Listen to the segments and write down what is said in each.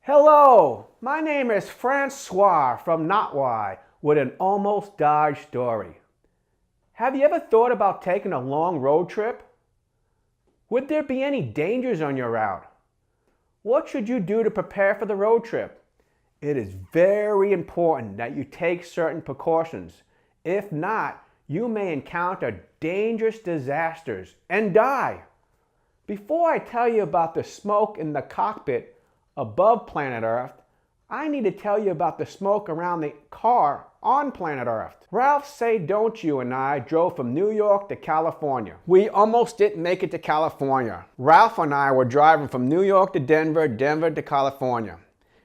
Hello, my name is Francois from Not Why with an almost died story. Have you ever thought about taking a long road trip? Would there be any dangers on your route? What should you do to prepare for the road trip? It is very important that you take certain precautions. If not, you may encounter dangerous disasters and die. Before I tell you about the smoke in the cockpit above planet Earth, I need to tell you about the smoke around the car on planet Earth. Ralph Say Don't You and I drove from New York to California. We almost didn't make it to California. Ralph and I were driving from New York to Denver, Denver to California.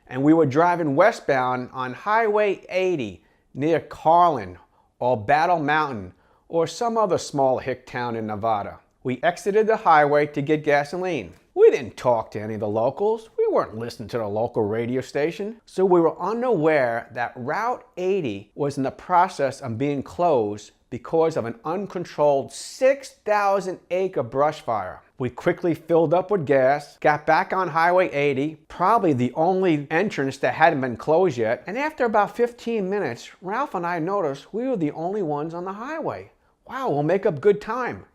And we were driving westbound on Highway 80 near Carlin or Battle Mountain or some other small hick town in Nevada. We exited the highway to get gasoline. We didn't talk to any of the locals. We weren't listening to the local radio station. So we were unaware that Route 80 was in the process of being closed because of an uncontrolled 6,000-acre brush fire. We quickly filled up with gas, got back on Highway 80, probably the only entrance that hadn't been closed yet, and after about 15 minutes, Ralph and I noticed we were the only ones on the highway. Wow, we'll make up good time.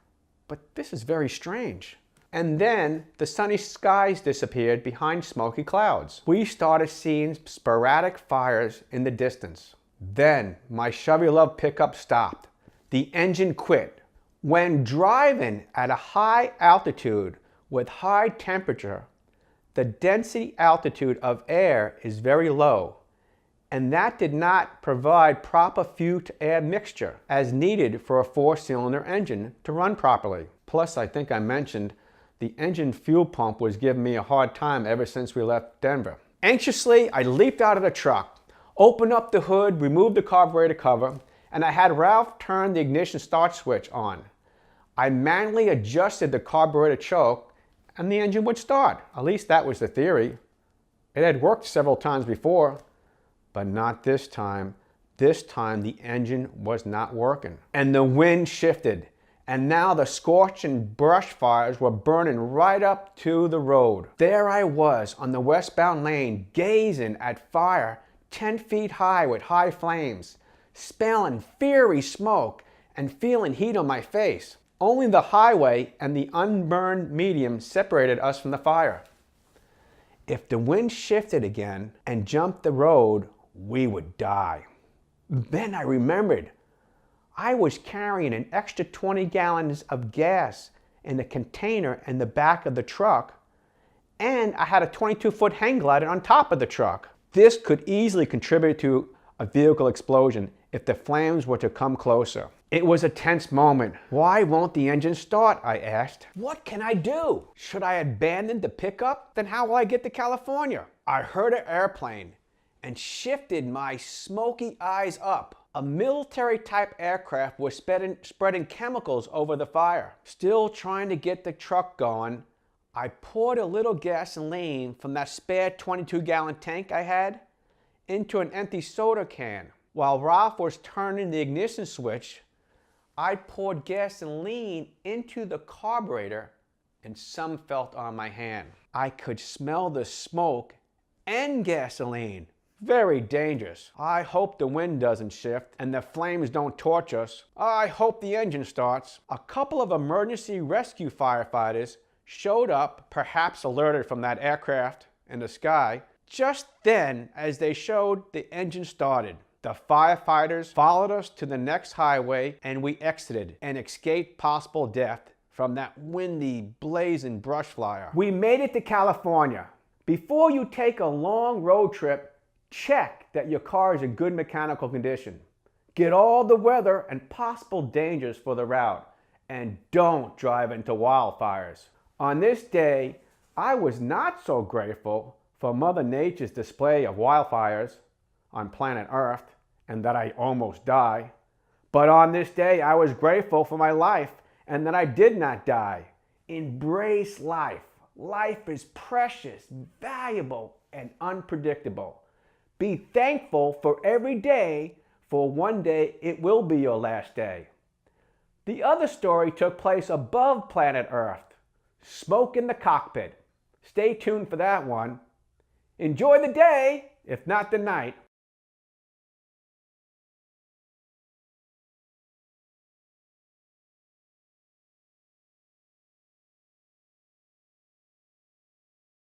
But this is very strange. And then the sunny skies disappeared behind smoky clouds. We started seeing sporadic fires in the distance. Then my Chevy Love pickup stopped. The engine quit. When driving at a high altitude with high temperature, the density altitude of air is very low, and that did not provide proper fuel-to-air mixture as needed for a four-cylinder engine to run properly. Plus, I think I mentioned the engine fuel pump was giving me a hard time ever since we left Denver. Anxiously, I leaped out of the truck, opened up the hood, removed the carburetor cover, and I had Ralph turn the ignition start switch on. I manually adjusted the carburetor choke and the engine would start. At least that was the theory. It had worked several times before, but not this time. This time the engine was not working. And the wind shifted. And now the scorching brush fires were burning right up to the road. There I was on the westbound lane, gazing at fire 10 feet high with high flames, smelling fiery smoke and feeling heat on my face. Only the highway and the unburned medium separated us from the fire. If the wind shifted again and jumped the road, we would die. Then I remembered I was carrying an extra 20 gallons of gas in the container in the back of the truck, and I had a 22-foot hang glider on top of the truck. This could easily contribute to a vehicle explosion if the flames were to come closer. It was a tense moment. Why won't the engine start? I asked. What can I do? Should I abandon the pickup? Then how will I get to California? I heard an airplane and shifted my smoky eyes up. A military-type aircraft was spreading chemicals over the fire. Still trying to get the truck going, I poured a little gasoline from that spare 22-gallon tank I had into an empty soda can. While Ralph was turning the ignition switch, I poured gasoline into the carburetor and some felt on my hand. I could smell the smoke and gasoline. Very dangerous. I hope the wind doesn't shift and the flames don't torch us. I hope the engine starts. A couple of emergency rescue firefighters showed up, perhaps alerted from that aircraft in the sky. Just then, as they showed, the engine started. The firefighters followed us to the next highway and we exited and escaped possible death from that windy, blazing brush fire. We made it to California. Before you take a long road trip, check that your car is in good mechanical condition. Get all the weather and possible dangers for the route, and don't drive into wildfires. On this day, I was not so grateful for Mother Nature's display of wildfires on planet Earth and that I almost died. But on this day, I was grateful for my life and that I did not die. Embrace life. Life is precious, valuable, and unpredictable. Be thankful for every day, for one day it will be your last day. The other story took place above planet Earth. Smoke in the cockpit. Stay tuned for that one. Enjoy the day, if not the night.